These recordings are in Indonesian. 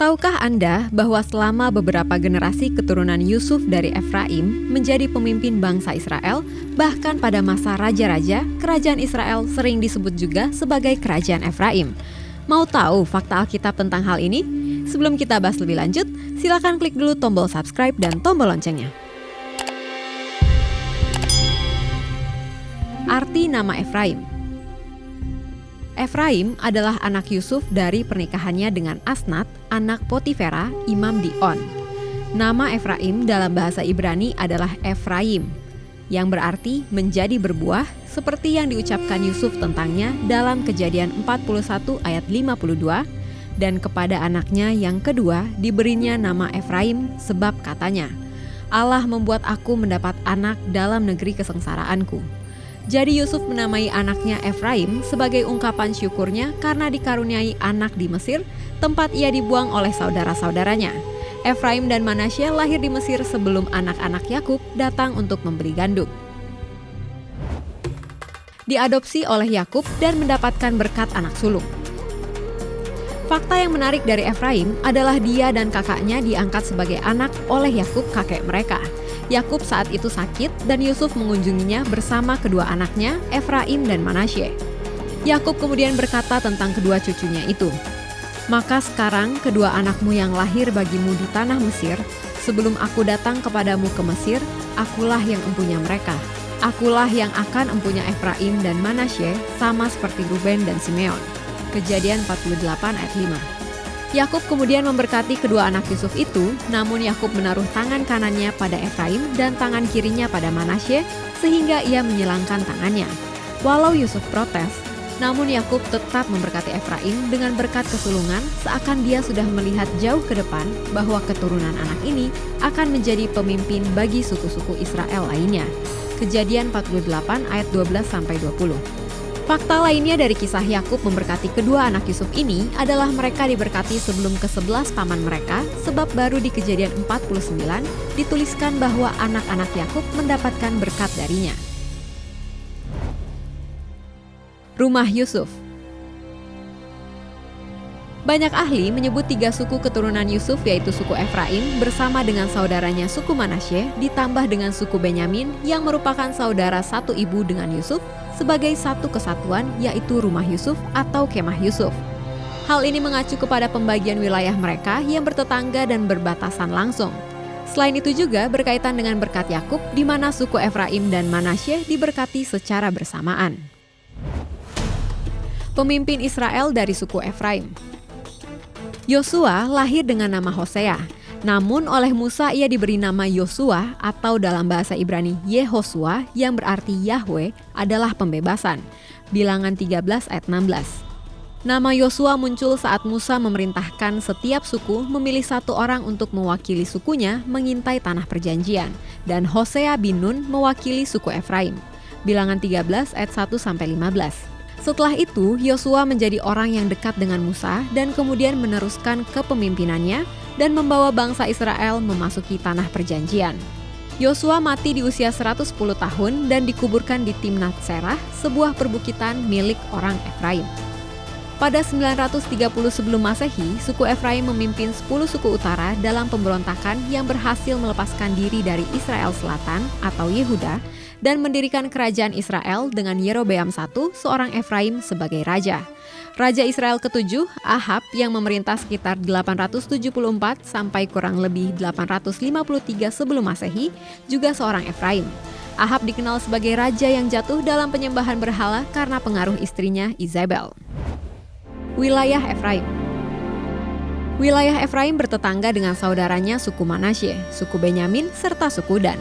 Tahukah Anda bahwa selama beberapa generasi keturunan Yusuf dari Efraim menjadi pemimpin bangsa Israel, bahkan pada masa raja-raja, kerajaan Israel sering disebut juga sebagai kerajaan Efraim. Mau tahu fakta Alkitab tentang hal ini? Sebelum kita bahas lebih lanjut, silakan klik dulu tombol subscribe dan tombol loncengnya. Arti nama Efraim. Efraim adalah anak Yusuf dari pernikahannya dengan Asnat, anak Potifera, imam di On. Nama Efraim dalam bahasa Ibrani adalah Efraim, yang berarti menjadi berbuah, seperti yang diucapkan Yusuf tentangnya dalam Kejadian 41 ayat 52, dan kepada anaknya yang kedua diberinya nama Efraim sebab katanya, Allah membuat aku mendapat anak dalam negeri kesengsaraanku. Jadi Yusuf menamai anaknya Efraim sebagai ungkapan syukurnya karena dikaruniai anak di Mesir, tempat ia dibuang oleh saudara-saudaranya. Efraim dan Manasye lahir di Mesir sebelum anak-anak Yakub datang untuk membeli gandum. Diadopsi oleh Yakub dan mendapatkan berkat anak sulung. Fakta yang menarik dari Efraim adalah dia dan kakaknya diangkat sebagai anak oleh Yakub kakek mereka. Yakub saat itu sakit dan Yusuf mengunjunginya bersama kedua anaknya, Efraim dan Manasye. Yakub kemudian berkata tentang kedua cucunya itu, "Maka sekarang kedua anakmu yang lahir bagimu di tanah Mesir, sebelum aku datang kepadamu ke Mesir, akulah yang empunya mereka. Akulah yang akan empunya Efraim dan Manasye sama seperti Ruben dan Simeon." Kejadian 48 ayat 5. Yakub kemudian memberkati kedua anak Yusuf itu, namun Yakub menaruh tangan kanannya pada Efraim dan tangan kirinya pada Manasye, sehingga ia menyilangkan tangannya. Walau Yusuf protes, namun Yakub tetap memberkati Efraim dengan berkat kesulungan, seakan dia sudah melihat jauh ke depan bahwa keturunan anak ini akan menjadi pemimpin bagi suku-suku Israel lainnya. Kejadian 48 ayat 12-20. Fakta lainnya dari kisah Yakub memberkati kedua anak Yusuf ini adalah mereka diberkati sebelum ke-11 paman mereka, sebab baru di Kejadian 49 dituliskan bahwa anak-anak Yakub mendapatkan berkat darinya. Rumah Yusuf. Banyak ahli menyebut 3 suku keturunan Yusuf, yaitu suku Efraim bersama dengan saudaranya suku Manasye, ditambah dengan suku Benyamin yang merupakan saudara satu ibu dengan Yusuf, sebagai satu kesatuan, yaitu rumah Yusuf atau kemah Yusuf. Hal ini mengacu kepada pembagian wilayah mereka yang bertetangga dan berbatasan langsung. Selain itu juga berkaitan dengan berkat Yakub, di mana suku Efraim dan Manasye diberkati secara bersamaan. Pemimpin Israel dari suku Efraim. Yosua lahir dengan nama Hosea, namun oleh Musa ia diberi nama Yosua atau dalam bahasa Ibrani Yehosua yang berarti Yahweh adalah pembebasan. Bilangan 13 ayat 16. Nama Yosua muncul saat Musa memerintahkan setiap suku memilih satu orang untuk mewakili sukunya mengintai tanah perjanjian, dan Hosea bin Nun mewakili suku Efraim. Bilangan 13 ayat 1-15. Setelah itu, Yosua menjadi orang yang dekat dengan Musa dan kemudian meneruskan kepemimpinannya dan membawa bangsa Israel memasuki tanah perjanjian. Yosua mati di usia 110 tahun dan dikuburkan di Timnat Serah, sebuah perbukitan milik orang Efraim. Pada 930 sebelum Masehi, suku Efraim memimpin 10 suku utara dalam pemberontakan yang berhasil melepaskan diri dari Israel Selatan atau Yehuda dan mendirikan kerajaan Israel dengan Yerobeam I, seorang Efraim sebagai raja. Raja Israel ke-7, Ahab, yang memerintah sekitar 874 sampai kurang lebih 853 sebelum Masehi, juga seorang Efraim. Ahab dikenal sebagai raja yang jatuh dalam penyembahan berhala karena pengaruh istrinya Izabel. Wilayah Efraim. Wilayah Efraim bertetangga dengan saudaranya suku Manasye, suku Benyamin, serta suku Dan.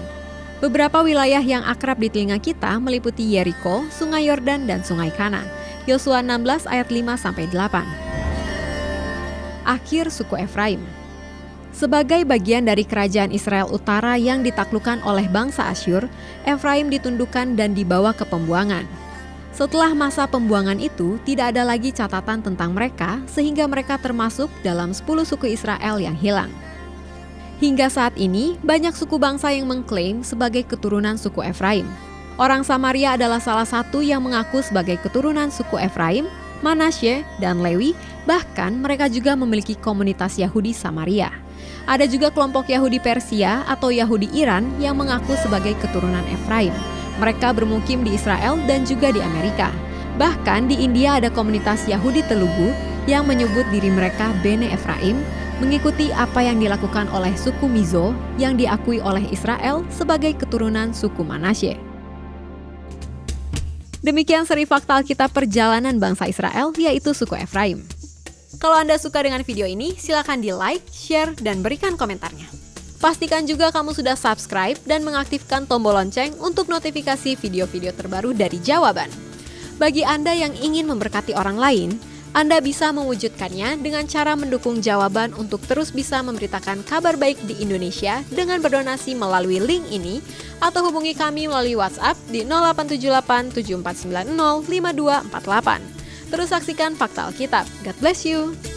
Beberapa wilayah yang akrab di telinga kita meliputi Yeriko, Sungai Yordan, dan Sungai Kana. Yosua 16 ayat 5-8. Akhir suku Efraim. Sebagai bagian dari kerajaan Israel Utara yang ditaklukkan oleh bangsa Asyur, Efraim ditundukkan dan dibawa ke pembuangan. Setelah masa pembuangan itu, tidak ada lagi catatan tentang mereka, sehingga mereka termasuk dalam 10 suku Israel yang hilang. Hingga saat ini, banyak suku bangsa yang mengklaim sebagai keturunan suku Efraim. Orang Samaria adalah salah satu yang mengaku sebagai keturunan suku Efraim, Manasye, dan Lewi, bahkan mereka juga memiliki komunitas Yahudi Samaria. Ada juga kelompok Yahudi Persia atau Yahudi Iran yang mengaku sebagai keturunan Efraim. Mereka bermukim di Israel dan juga di Amerika. Bahkan di India ada komunitas Yahudi Telugu yang menyebut diri mereka Bene Efraim, mengikuti apa yang dilakukan oleh suku Mizo yang diakui oleh Israel sebagai keturunan suku Manasye. Demikian seri fakta Alkitab perjalanan bangsa Israel, yaitu suku Efraim. Kalau Anda suka dengan video ini, silakan di-like, share, dan berikan komentarnya. Pastikan juga kamu sudah subscribe dan mengaktifkan tombol lonceng untuk notifikasi video-video terbaru dari Jawaban. Bagi Anda yang ingin memberkati orang lain, Anda bisa mewujudkannya dengan cara mendukung Jawaban untuk terus bisa memberitakan kabar baik di Indonesia dengan berdonasi melalui link ini atau hubungi kami melalui WhatsApp di 0878 7490 5248. Terus saksikan Fakta Alkitab. God bless you!